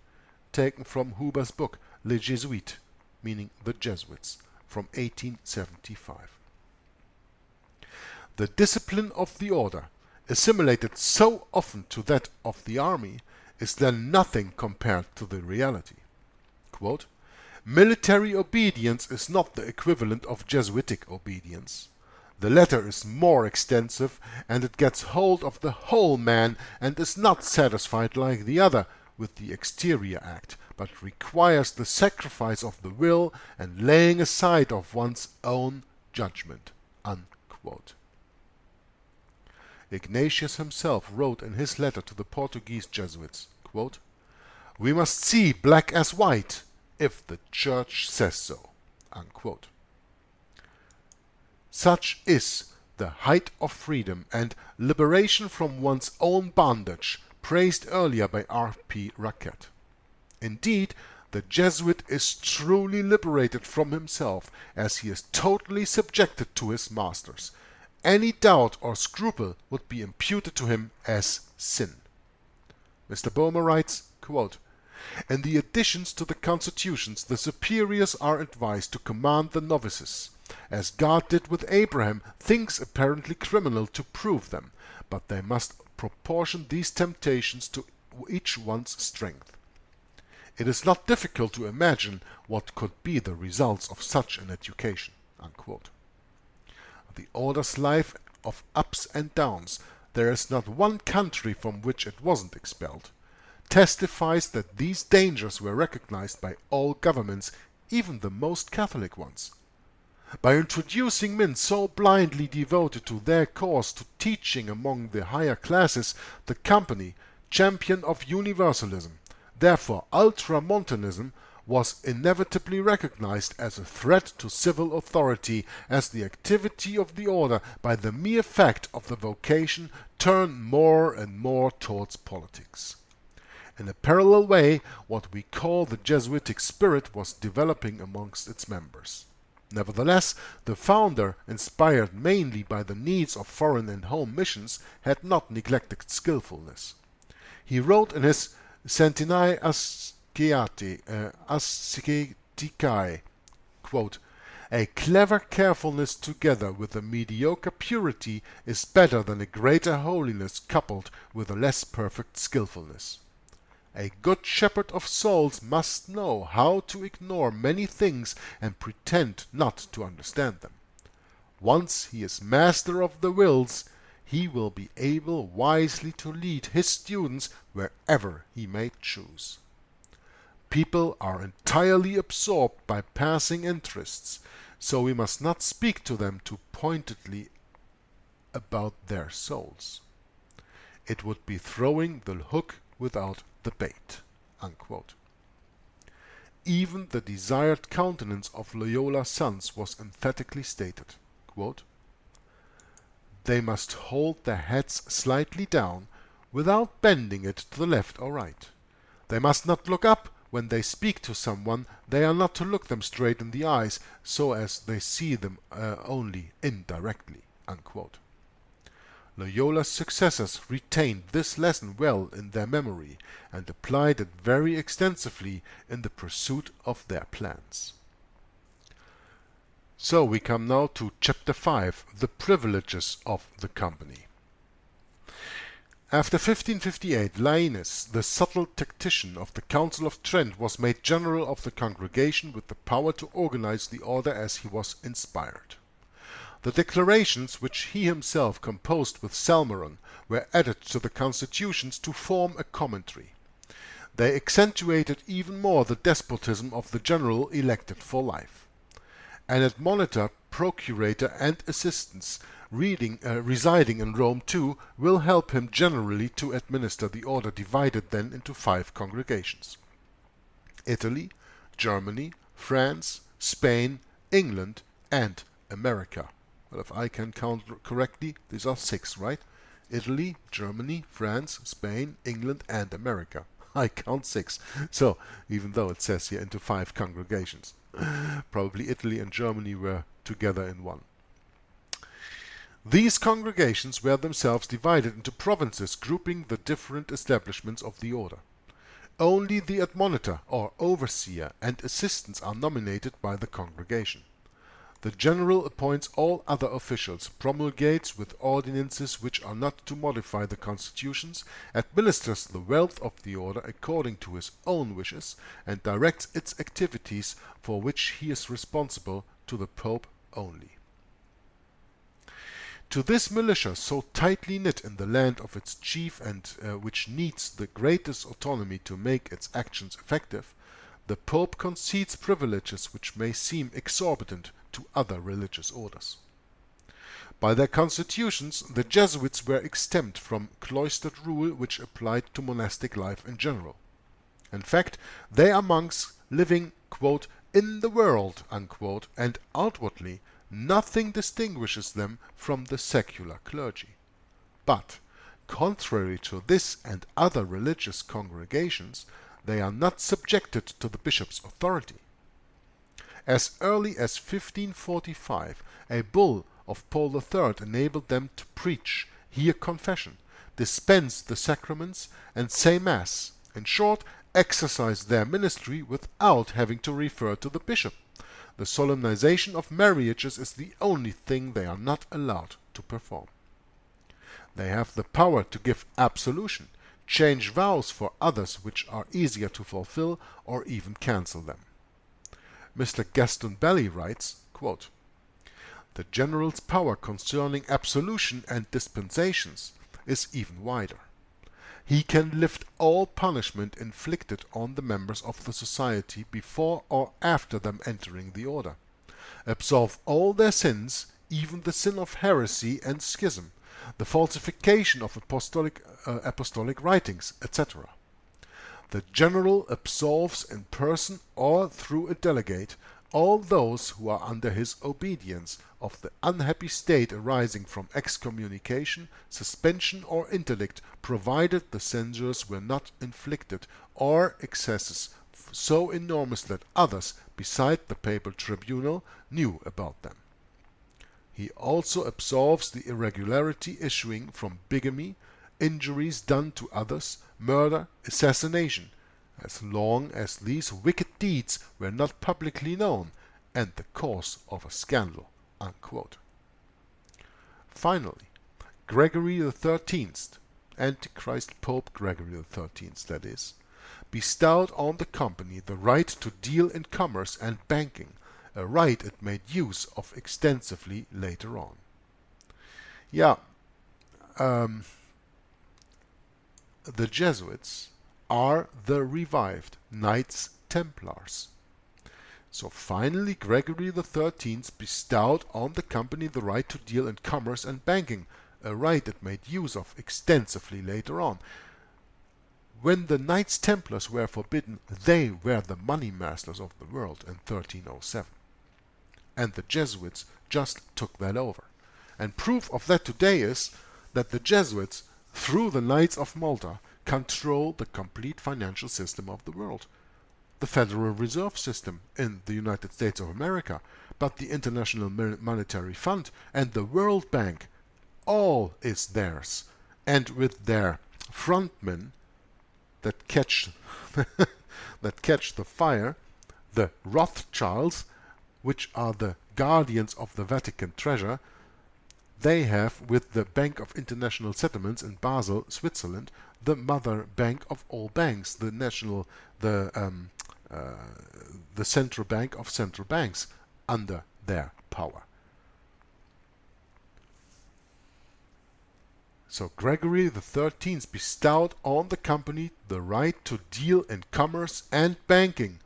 Taken from Huber's book Les Jésuites, meaning the Jesuits, from 1875. The discipline of the order, assimilated so often to that of the army, is then nothing compared to the reality. Quote, "Military obedience is not the equivalent of Jesuitic obedience. The latter is more extensive, and it gets hold of the whole man and is not satisfied like the other with the exterior act, but requires the sacrifice of the will and laying aside of one's own judgment." Unquote. Ignatius himself wrote in his letter to the Portuguese Jesuits, quote, "We must see black as white if the Church says so." Unquote. Such is the height of freedom and liberation from one's own bondage, praised earlier by R.P. Raquette. Indeed, the Jesuit is truly liberated from himself, as he is totally subjected to his masters. Any doubt or scruple would be imputed to him as sin. Mr. Boehmer writes, quote, "In the additions to the constitutions, the superiors are advised to command the novices, as God did with Abraham, things apparently criminal to prove them, but they must proportion these temptations to each one's strength. It is not difficult to imagine what could be the results of such an education." Unquote. The order's life of ups and downs, there is not one country from which it wasn't expelled, testifies that these dangers were recognized by all governments, even the most Catholic ones. By introducing men so blindly devoted to their cause to teaching among the higher classes, the company, champion of universalism, therefore ultramontanism, was inevitably recognized as a threat to civil authority, as the activity of the order, by the mere fact of the vocation, turned more and more towards politics. In a parallel way, what we call the Jesuitic spirit was developing amongst its members. Nevertheless, the founder, inspired mainly by the needs of foreign and home missions, had not neglected skillfulness. He wrote in his Centenae Asceticae, quote, "A clever carefulness together with a mediocre purity is better than a greater holiness coupled with a less perfect skillfulness. A good shepherd of souls must know how to ignore many things and pretend not to understand them. Once he is master of the wills, he will be able wisely to lead his students wherever he may choose. People are entirely absorbed by passing interests, so we must not speak to them too pointedly about their souls. It would be throwing the hook without the bait." Unquote. Even the desired countenance of Loyola's sons was emphatically stated, quote, "They must hold their heads slightly down, without bending it to the left or right. They must not look up when they speak to someone. They are not to look them straight in the eyes, so as they see them only indirectly." Unquote. Loyola's successors retained this lesson well in their memory and applied it very extensively in the pursuit of their plans. So we come now to Chapter 5, the privileges of the company. After 1558, Lainez, the subtle tactician of the Council of Trent, was made general of the congregation with the power to organize the order as he was inspired. The declarations, which he himself composed with Salmeron, were added to the constitutions to form a commentary. They accentuated even more the despotism of the general elected for life. An admonitor, procurator, and assistants residing in Rome too will help him generally to administer the order, divided then into 5 congregations: Italy, Germany, France, Spain, England, and America. Well, if I can count correctly, these are 6, right? Italy, Germany, France, Spain, England, and America. I count 6. So, even though it says here into 5 congregations, probably Italy and Germany were together in one. These congregations were themselves divided into provinces, grouping the different establishments of the order. Only the admonitor, or overseer, and assistants are nominated by the congregation. The general appoints all other officials, promulgates with ordinances which are not to modify the constitutions, administers the wealth of the order according to his own wishes, and directs its activities, for which he is responsible to the Pope only. To this militia, so tightly knit in the land of its chief and which needs the greatest autonomy to make its actions effective, the Pope concedes privileges which may seem exorbitant to other religious orders. By their constitutions, the Jesuits were exempt from cloistered rule which applied to monastic life in general. In fact, they are monks living, quote, "in the world," unquote, and outwardly nothing distinguishes them from the secular clergy. But, contrary to this and other religious congregations, they are not subjected to the bishop's authority. As early as 1545, a bull of Paul III enabled them to preach, hear confession, dispense the sacraments, and say Mass, in short, exercise their ministry without having to refer to the bishop. The solemnization of marriages is the only thing they are not allowed to perform. They have the power to give absolution, change vows for others which are easier to fulfill, or even cancel them. Mr. Gaston Belli writes, quote, "The general's power concerning absolution and dispensations is even wider. He can lift all punishment inflicted on the members of the society before or after them entering the order, absolve all their sins, even the sin of heresy and schism, the falsification of apostolic writings, etc. The general absolves in person or through a delegate all those who are under his obedience of the unhappy state arising from excommunication, suspension, or interdict, provided the censures were not inflicted, or excesses so enormous that others, beside the papal tribunal, knew about them. He also absolves the irregularity issuing from bigamy, injuries done to others, murder, assassination, as long as these wicked deeds were not publicly known and the cause of a scandal." Unquote. Finally, Gregory XIII, Antichrist Pope Gregory XIII, that is, bestowed on the company the right to deal in commerce and banking, a right it made use of extensively later on. Yeah, the Jesuits are the revived Knights Templars. So finally Gregory XIII bestowed on the company the right to deal in commerce and banking, a right it made use of extensively later on. When the Knights Templars were forbidden, they were the money masters of the world in 1307. And the Jesuits just took that over. And proof of that today is that the Jesuits, through the Knights of Malta, control the complete financial system of the world. The Federal Reserve System in the United States of America, but the International Monetary Fund and the World Bank, all is theirs. And with their frontmen that catch the fire, the Rothschilds, which are the guardians of the Vatican treasure, they have, with the Bank of International Settlements in Basel, Switzerland, the mother bank of all banks, the central bank of central banks, under their power. So Gregory XIII bestowed on the company the right to deal in commerce and banking,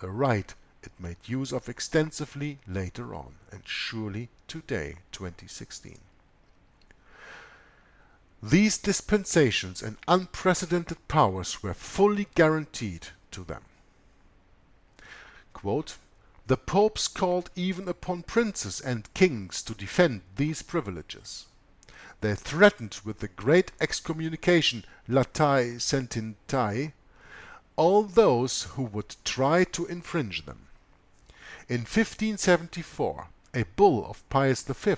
a right it made use of extensively later on, and surely today, 2016. These dispensations and unprecedented powers were fully guaranteed to them. Quote, "The popes called even upon princes and kings to defend these privileges. They threatened with the great excommunication latae sententiae all those who would try to infringe them. In 1574, a bull of Pius V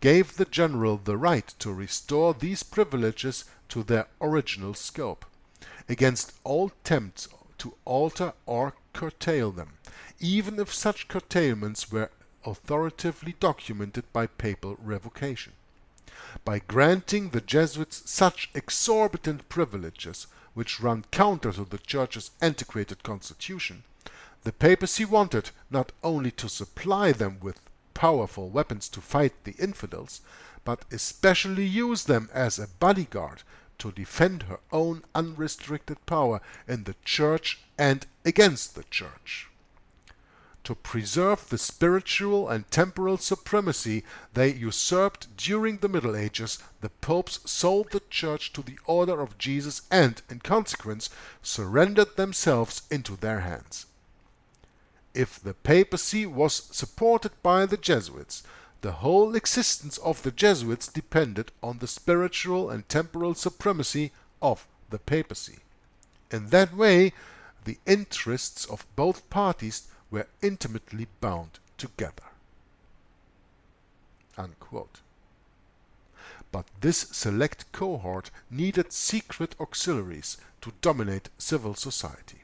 gave the general the right to restore these privileges to their original scope, against all attempts to alter or curtail them, even if such curtailments were authoritatively documented by papal revocation. By granting the Jesuits such exorbitant privileges, which run counter to the Church's antiquated constitution, the papacy wanted not only to supply them with powerful weapons to fight the infidels, but especially use them as a bodyguard to defend her own unrestricted power in the Church and against the Church. To preserve the spiritual and temporal supremacy they usurped during the Middle Ages, the popes sold the Church to the order of Jesus and, in consequence, surrendered themselves into their hands. If the papacy was supported by the Jesuits, the whole existence of the Jesuits depended on the spiritual and temporal supremacy of the papacy. In that way, the interests of both parties were intimately bound together." Unquote. But this select cohort needed secret auxiliaries to dominate civil society.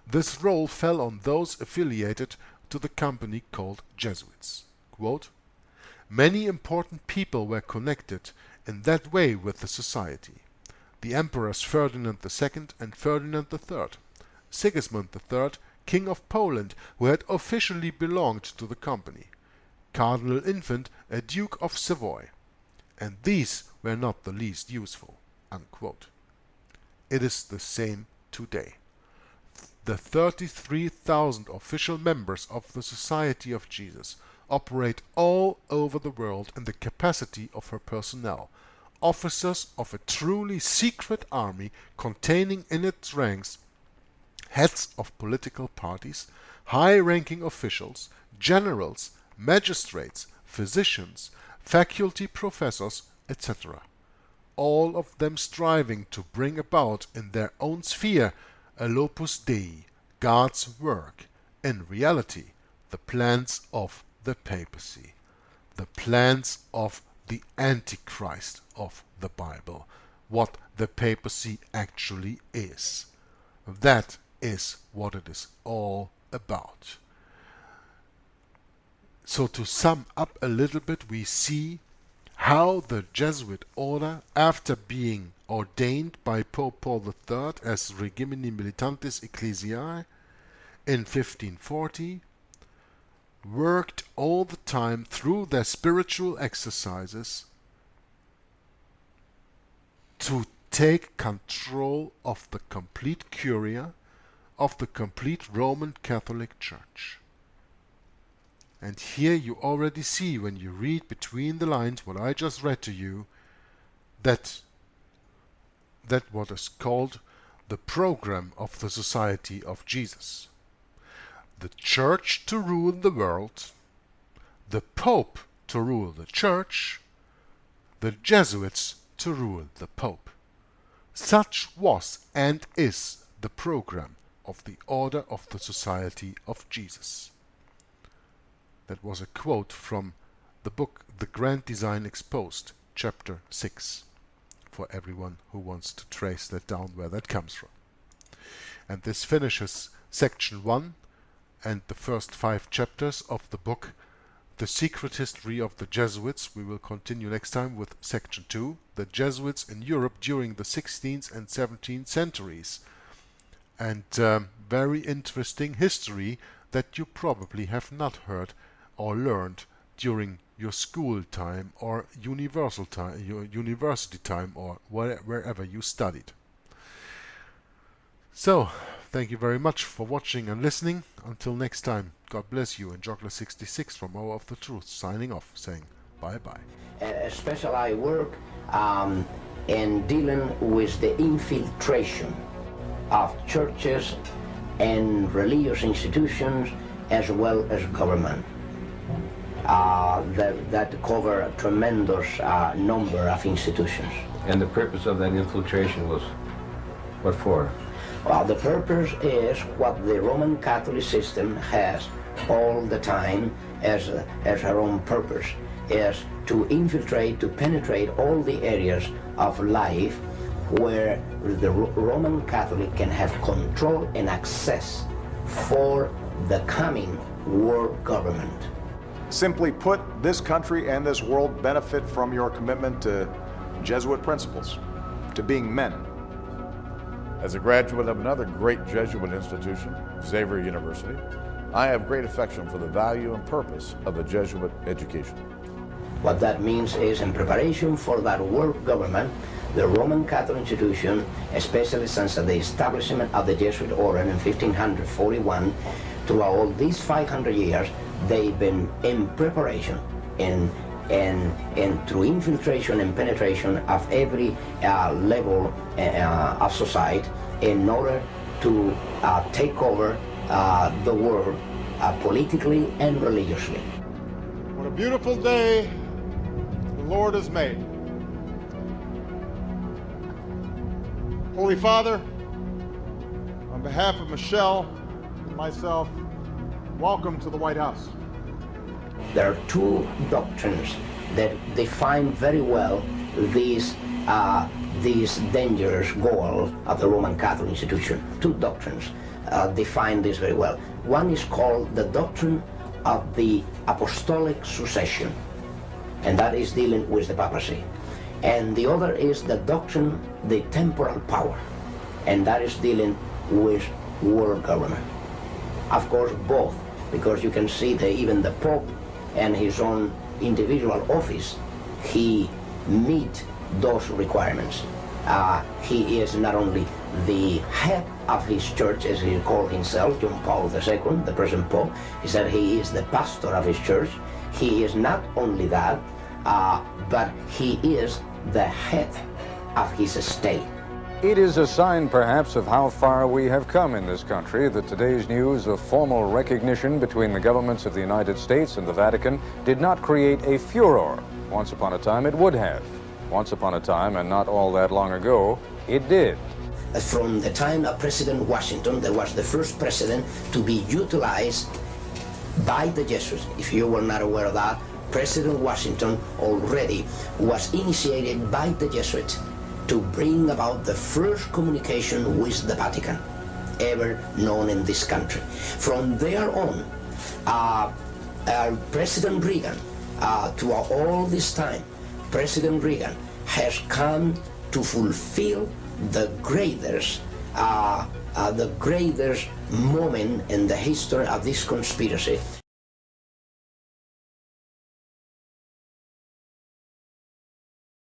This role fell on those affiliated to the company called Jesuits. Quote, "Many important people were connected in that way with the society. The emperors Ferdinand II and Ferdinand III, Sigismund III, King of Poland, who had officially belonged to the company, Cardinal Infant, a Duke of Savoy, and these were not the least useful." Unquote. It is the same today. The 33,000 official members of the Society of Jesus operate all over the world in the capacity of her personnel, officers of a truly secret army containing in its ranks heads of political parties, high-ranking officials, generals, magistrates, physicians, faculty professors, etc., all of them striving to bring about in their own sphere a opus Dei, God's work, in reality the plans of the papacy, the plans of the Antichrist of the Bible, what the papacy actually is. That is what it is all about. So to sum up a little bit, we see how the Jesuit order, after being ordained by Pope Paul III as Regimini Militantis Ecclesiae in 1540, worked all the time through their spiritual exercises to take control of the complete curia of the complete Roman Catholic Church. And here you already see, when you read between the lines what I just read to you, that what is called the program of the Society of Jesus. The Church to rule the world, the Pope to rule the Church, the Jesuits to rule the Pope. Such was and is the program of the Order of the Society of Jesus. That was a quote from the book The Grand Design Exposed, chapter 6, for everyone who wants to trace that down where that comes from. And this finishes section 1 and the first 5 chapters of the book The Secret History of the Jesuits. We will continue next time with section 2, The Jesuits in Europe during the 16th and 17th centuries. And very interesting history that you probably have not heard or learned during your school time or universal time, your university time, or wherever you studied. So, thank you very much for watching and listening. Until next time, God bless you, and Joggler66 from Hour of the Truth signing off, saying bye-bye. Especially I work in dealing with the infiltration of churches and religious institutions as well as government. That cover a tremendous number of institutions. And the purpose of that infiltration was what for? Well, the purpose is what the Roman Catholic system has all the time as her own purpose, is to infiltrate, to penetrate all the areas of life where the Roman Catholic can have control and access for the coming world government. Simply put, this country and this world benefit from your commitment to Jesuit principles, to being men. As a graduate of another great Jesuit institution, Xavier University, I have great affection for the value and purpose of a Jesuit education. What that means is, in preparation for that world government, the Roman Catholic institution, especially since the establishment of the Jesuit order in 1541, throughout all these 500 years, they've been in preparation and through infiltration and penetration of every level of society in order to take over the world politically and religiously. What a beautiful day the Lord has made. Holy Father, on behalf of Michelle and myself, welcome to the White House. There are two doctrines that define very well these dangerous goals of the Roman Catholic institution. Two doctrines define this very well. One is called the doctrine of the apostolic succession, and that is dealing with the papacy. And the other is the doctrine, the temporal power, and that is dealing with world government. Of course, both, because you can see that even the Pope and his own individual office, he meet those requirements. He is not only the head of his church, as he called himself, John Paul II, the present Pope. He said he is the pastor of his church. He is not only that, but he is the head of his state. It is a sign, perhaps, of how far we have come in this country that today's news of formal recognition between the governments of the United States and the Vatican did not create a furor. Once upon a time, it would have. Once upon a time, and not all that long ago, it did. From the time of President Washington, there was the first president to be utilized by the Jesuits. If you were not aware of that, President Washington already was initiated by the Jesuits to bring about the first communication with the Vatican ever known in this country. From there on, President Reagan, to all this time, President Reagan has come to fulfill the greatest moment in the history of this conspiracy.